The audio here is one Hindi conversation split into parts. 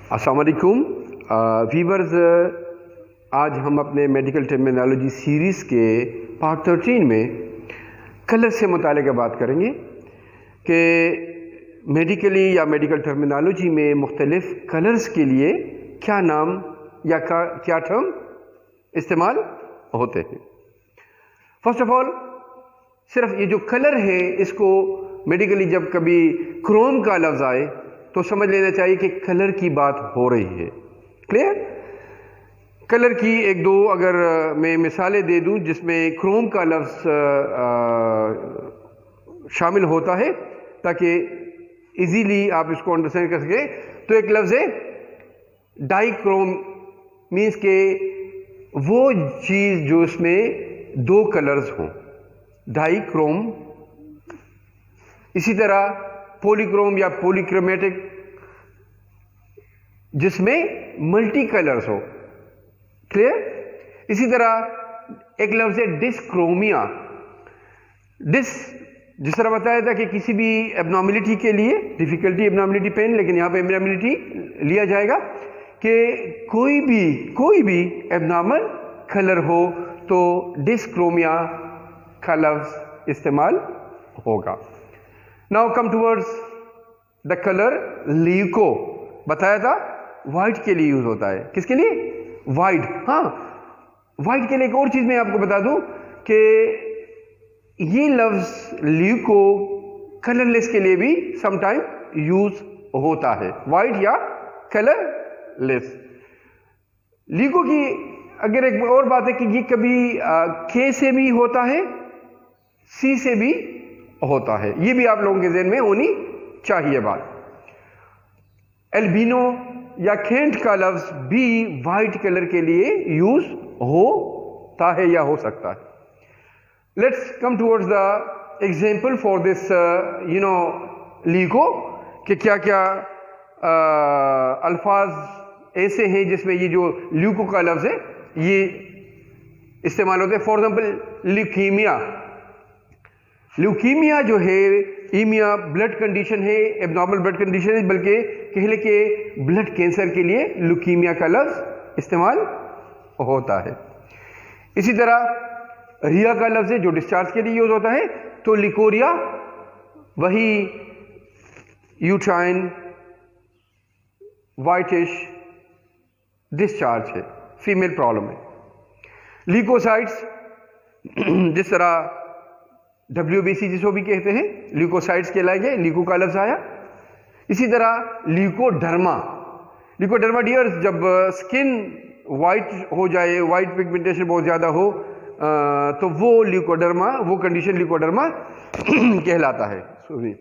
अस्सलाम वालेकुम वीवर्स, आज हम अपने मेडिकल टर्मिनोलॉजी सीरीज़ के पार्ट 13 में कलर से मुतालिक बात करेंगे कि मेडिकली या मेडिकल टर्मिनोलॉजी में मुख्तलिफ कलर्स के लिए क्या नाम या क्या टर्म इस्तेमाल होते हैं। फर्स्ट ऑफ ऑल, सिर्फ ये जो कलर है इसको मेडिकली जब कभी क्रोम का लफ्ज़ आए तो समझ लेना चाहिए कि कलर की बात हो रही है। क्लियर? कलर की एक दो अगर मैं मिसालें दे दूं जिसमें क्रोम का लफ्ज़ शामिल होता है ताकि इजीली आप इसको अंडरस्टैंड कर सकें। तो एक लफ्ज़ है डाइक्रोम, मीन्स के वो चीज़ जो इसमें दो कलर्स हों, डाइक्रोम। इसी तरह पॉलीक्रोम या पॉलीक्रोमेटिक जिसमें मल्टी कलर्स हो। क्लियर? इसी तरह एक लफ्ज़ है डिस्क्रोमिया। जिस तरह बताया था कि किसी भी एबनॉर्मलिटी के लिए, डिफिकल्टी एबनॉर्मलिटी पेन, लेकिन यहां पे एबनॉर्मलिटी लिया जाएगा कि कोई भी एबनॉर्मल कलर हो तो डिस्क्रोमिया का लफ्ज़ इस्तेमाल होगा। Now come towards the colour leuco. बताया था वाइट के लिए यूज होता है। किसके लिए? वाइट। हाँ, वाइट के लिए एक और चीज मैं आपको बता दूं कि ये लफ्ज ल्यूको कलरलेस के लिए भी समटाइम यूज होता है, वाइट या कलरलेस। ल्यूको की अगर एक और बात है कि ये कभी के से भी होता है, सी से भी होता है। ये भी आप लोगों के ज़हन में होनी चाहिए बात। एल्बिनो या खेंट का लफ्ज भी वाइट कलर के लिए यूज होता है या हो सकता है। Let's come towards the example for this leuco कि क्या क्या अल्फाज ऐसे हैं जिसमें ये जो ल्यूको का लफ्ज है ये इस्तेमाल होते हैं। For example leukaemia. ल्यूकीमिया जो है, ईमिया ब्लड कंडीशन है, एबनॉर्मल ब्लड कंडीशन है, बल्कि कहले के ब्लड कैंसर के लिए ल्यूकीमिया का लफ्ज इस्तेमाल होता है। इसी तरह रिया का लफ्ज है जो डिस्चार्ज के लिए यूज होता है, तो लिकोरिया वही यूट्राइन वाइटिश डिस्चार्ज है, फीमेल प्रॉब्लम है। ल्यूकोसाइट्स जिस तरह WBC जिसको भी कहते हैं, ल्यूकोसाइट्स कहलाएंगे, ल्यूको का लफ्ज आया। इसी तरह ल्यूकोडर्मा। ल्यूकोडर्मा डियर्स, जब स्किन वाइट हो जाए, वाइट पिगमेंटेशन बहुत ज्यादा हो तो वो ल्यूकोडर्मा, वो कंडीशन ल्यूकोडर्मा कहलाता है। सुनिए,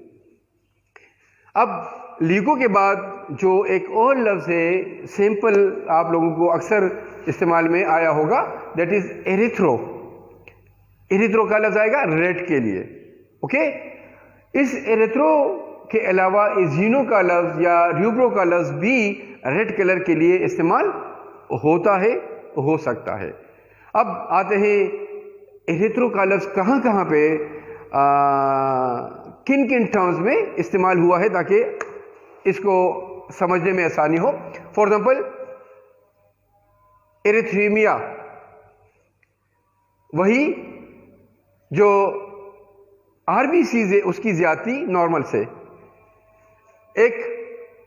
अब ल्यूको के बाद जो एक और लफ्ज है, सैंपल आप लोगों को अक्सर इस्तेमाल में आया होगा, दैट इज एरिथ्रो। एरिथ्रो का लफ्ज आएगा रेड के लिए। ओके, इस एरिथ्रो के अलावा इजीनो का लफ्ज या र्यूब्रो का लफ्ज भी रेड कलर के लिए इस्तेमाल होता है, हो सकता है। अब आते हैं एरिथ्रो का लफ्ज कहां कहां पे किन किन टर्म्स में इस्तेमाल हुआ है ताकि इसको समझने में आसानी हो। फॉर एग्जांपल एरिथ्रीमिया, वही जो आरबीसीज है उसकी ज्यादती नॉर्मल से। एक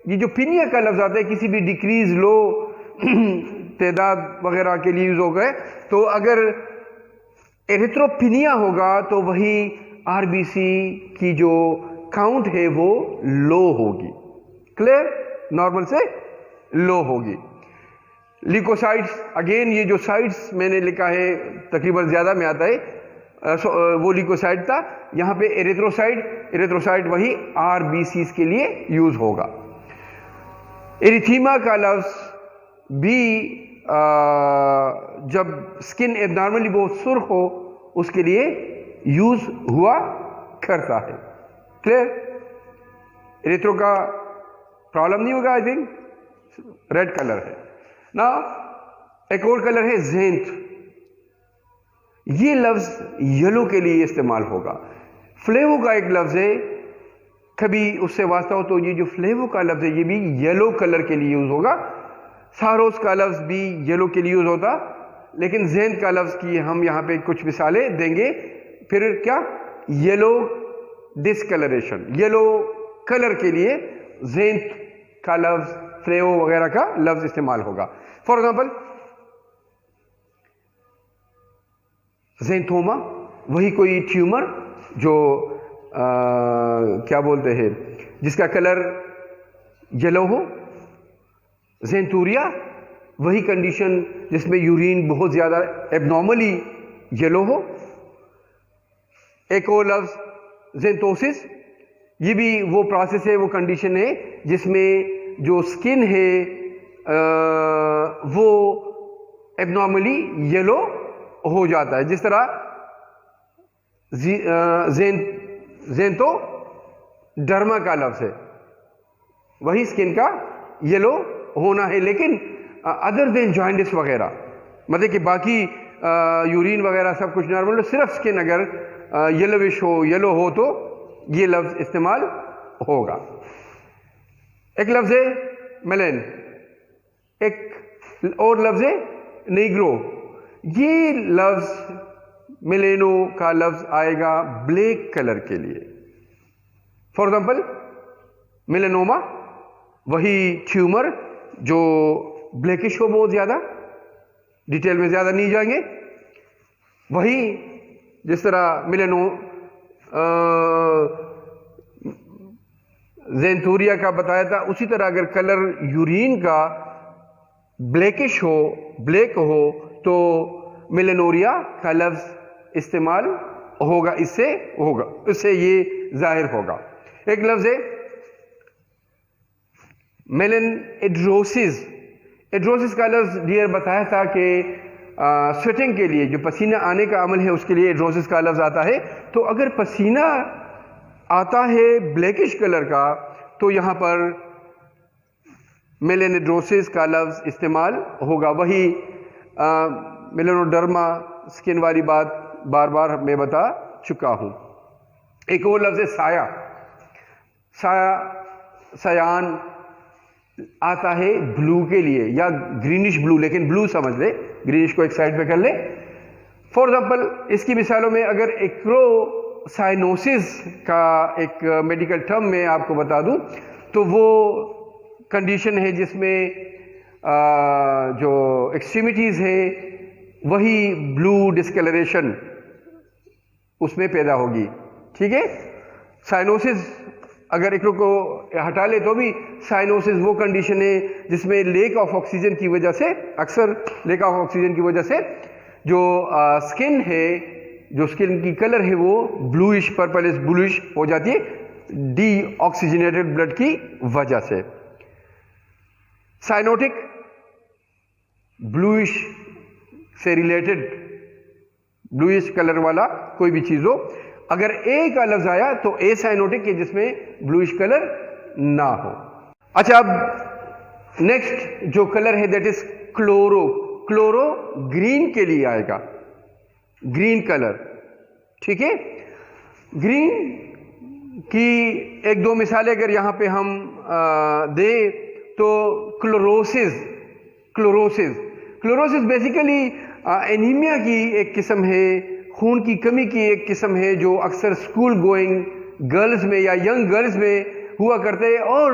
ये जो पिनिया का लफ्ज आता है, किसी भी डिक्रीज लो तादाद वगैरह के लिए यूज हो गए, तो अगर एरिथ्रोपिनिया होगा तो वही आरबीसी की जो काउंट है वो लो होगी। क्लियर? नॉर्मल से लो होगी। ल्यूकोसाइट्स, अगेन ये जो साइट्स मैंने लिखा है तकरीबन ज्यादा में आता है, वो ल्यूकोसाइट था। यहां पे एरिथ्रोसाइट वही आरबीसीज के लिए यूज होगा। एरिथीमा का लफ्ज भी जब स्किन एबनॉर्मली बहुत सुर्ख हो उसके लिए यूज हुआ करता है। क्लियर? एरिथ्रो का प्रॉब्लम नहीं होगा, आई थिंक रेड कलर है ना। एक और कलर है ज़ेंथ। ये लफ्ज येलो के लिए इस्तेमाल होगा। फ्लेवो का एक लफ्ज है कभी उससे वास्ता हो तो ये जो फ्लेवो का लफ्ज़ है ये भी येलो कलर के लिए यूज़ होगा। सारोस का लफ्ज़ भी येलो के लिए यूज़ होता, लेकिन ज़ेंत का लफ्ज़ की हम यहाँ पे कुछ मिसालें देंगे। फिर क्या, येलो डिस्कलरेशन, येलो कलर के लिए ज़ेंत का लफ्ज़, फ्लेवो वगैरह का लफ्ज़ इस्तेमाल होगा। फॉर एग्जाम्पल ज़ेंथोमा, वही कोई ट्यूमर जो क्या बोलते हैं जिसका कलर येलो हो। ज़ेंथूरिया, वही कंडीशन जिसमें यूरिन बहुत ज़्यादा एबनॉर्मली येलो हो। एक और लफ्ज़ ज़ेंथोसिस, ये भी वो प्रोसेस है, वो कंडीशन है जिसमें जो स्किन है वो एबनॉर्मली येलो हो जाता है। जिस तरह ज़ेंथो डर्मा का लफ्ज़ है, वही स्किन का येलो होना है। लेकिन अदर देन जॉइंटिस वगैरह, मतलब कि बाकी यूरिन वगैरह सब कुछ नॉर्मल, सिर्फ स्किन अगर येलोविश हो, येलो हो, तो ये लफ्ज़ इस्तेमाल होगा। एक लफ्ज़ है मेलन, एक और लफ्ज़ है नेग्रो। ये लफ्ज़ मेलेनो का लफ्ज़ आएगा ब्लैक कलर के लिए। फॉर एग्जाम्पल मेलेनोमा, वही ट्यूमर जो ब्लैकिश हो बहुत ज़्यादा, डिटेल में ज़्यादा नहीं जाएंगे। वही जिस तरह ज़ेंथूरिया का बताया था, उसी तरह अगर कलर यूरिन का ब्लैकिश हो, ब्लैक हो, तो मेलेनोरिया का लफ्ज़ इस्तेमाल होगा, इससे ये जाहिर होगा। एक लफ्ज़ है मेलन एड्रोसिस। एड्रोसिस का लफ्ज़ डियर बताया था कि स्वेटिंग के लिए, जो पसीना आने का अमल है, उसके लिए एड्रोसिस का लफ्ज़ आता है। तो अगर पसीना आता है ब्लैकिश कलर का, तो यहाँ पर मेलेनोड्रोसिस का लफ्ज़ इस्तेमाल होगा। वही मेलेनोडर्मा स्किन वाली बात बार बार मैं बता चुका हूँ। एक और लफ्ज़ है साया। सयान आता है ब्लू के लिए, या ग्रीनिश ब्लू, लेकिन ब्लू समझ ले, ग्रीनिश को एक साइड पे कर ले। फॉर एग्जांपल इसकी मिसालों में अगर एक्रोसाइनोसिस का एक मेडिकल टर्म में आपको बता दूं, तो वो कंडीशन है जिसमें जो एक्सट्रीमिटीज़ है वही ब्लू डिस्कलरेशन उसमें पैदा होगी। ठीक है, साइनोसिस अगर एक को हटा ले तो भी साइनोसिस वो कंडीशन है जिसमें लेक ऑफ ऑक्सीजन की वजह से, अक्सर लेक ऑफ ऑक्सीजन की वजह से जो स्किन है, जो स्किन की कलर है वो ब्लूइश, पर्पलिश ब्लूइश हो जाती है, डी ऑक्सीजनेटेड ब्लड की वजह से। साइनोटिक ब्लूइश से रिलेटेड, ब्लूइश कलर वाला कोई भी चीज हो, अगर ए का लफ्ज आया तो ए साइनोटिक है जिसमें ब्लूइश कलर ना हो। अच्छा, अब नेक्स्ट जो कलर है that is chloro. Chloro green के लिए आएगा, ग्रीन कलर। ठीक है, ग्रीन की एक दो मिसालें अगर यहां पे हम दे तो क्लोरोसिस। क्लोरोसिस बेसिकली एनीमिया की एक किस्म है, खून की कमी की एक किस्म है जो अक्सर स्कूल गोइंग गर्ल्स में या यंग गर्ल्स में हुआ करते हैं। और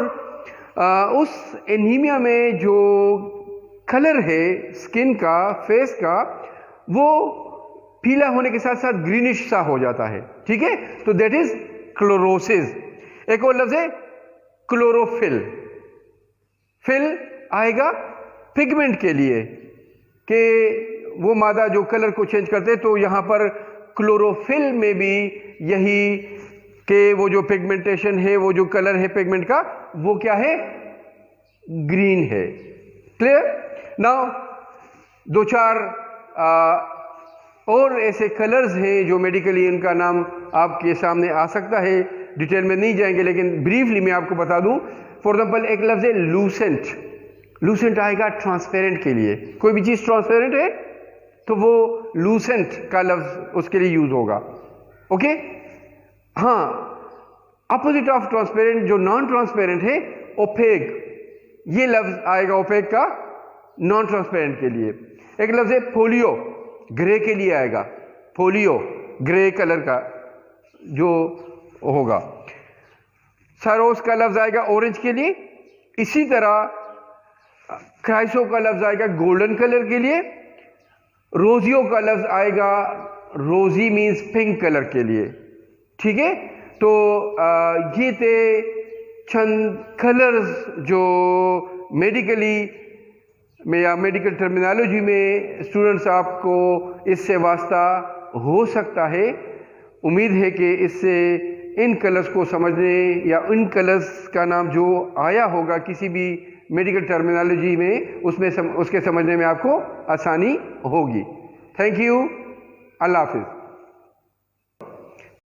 उस एनीमिया में जो कलर है स्किन का, फेस का, वो पीला होने के साथ साथ ग्रीनिश सा हो जाता है। ठीक है, तो दैट इज क्लोरोसिस। एक और लफ्ज है क्लोरोफिल। फिल आएगा पिगमेंट के लिए कि वो मादा जो कलर को चेंज करते हैं, तो यहां पर क्लोरोफिल में भी यही कि वो जो पिगमेंटेशन है, वो जो कलर है पिगमेंट का, वो क्या है, ग्रीन है। क्लियर? नाउ दो चार और ऐसे कलर्स हैं जो मेडिकली इनका नाम आपके सामने आ सकता है, डिटेल में नहीं जाएंगे लेकिन ब्रीफली मैं आपको बता दूं। फॉर एग्जांपल एक लफ्ज है लूसेंट। लूसेंट आएगा ट्रांसपेरेंट के लिए, कोई भी चीज ट्रांसपेरेंट है तो वो लूसेंट का लफ्ज उसके लिए यूज होगा। ओके, हाँ, अपोजिट ऑफ ट्रांसपेरेंट जो नॉन ट्रांसपेरेंट है ओपेक, ये लफ्ज आएगा ओपेक का नॉन ट्रांसपेरेंट के लिए। एक लफ्ज है फोलियो, ग्रे के लिए आएगा, फोलियो ग्रे कलर का जो होगा। सरोस का लफ्ज आएगा ऑरेंज के लिए। इसी तरह क्राइसो का लफ्ज आएगा गोल्डन कलर के लिए। रोजियो का लफ्ज आएगा, रोजी मीन्स पिंक कलर के लिए। ठीक है, तो ये थे चंद कलर्स जो मेडिकली में या मेडिकल टर्मिनोलॉजी में स्टूडेंट्स आपको इससे वास्ता हो सकता है। उम्मीद है कि इससे इन कलर्स को समझने या इन कलर्स का नाम जो आया होगा किसी भी मेडिकल टर्मिनोलॉजी में उसके समझने में आपको आसानी होगी। थैंक यू, अल्लाह हाफिज़।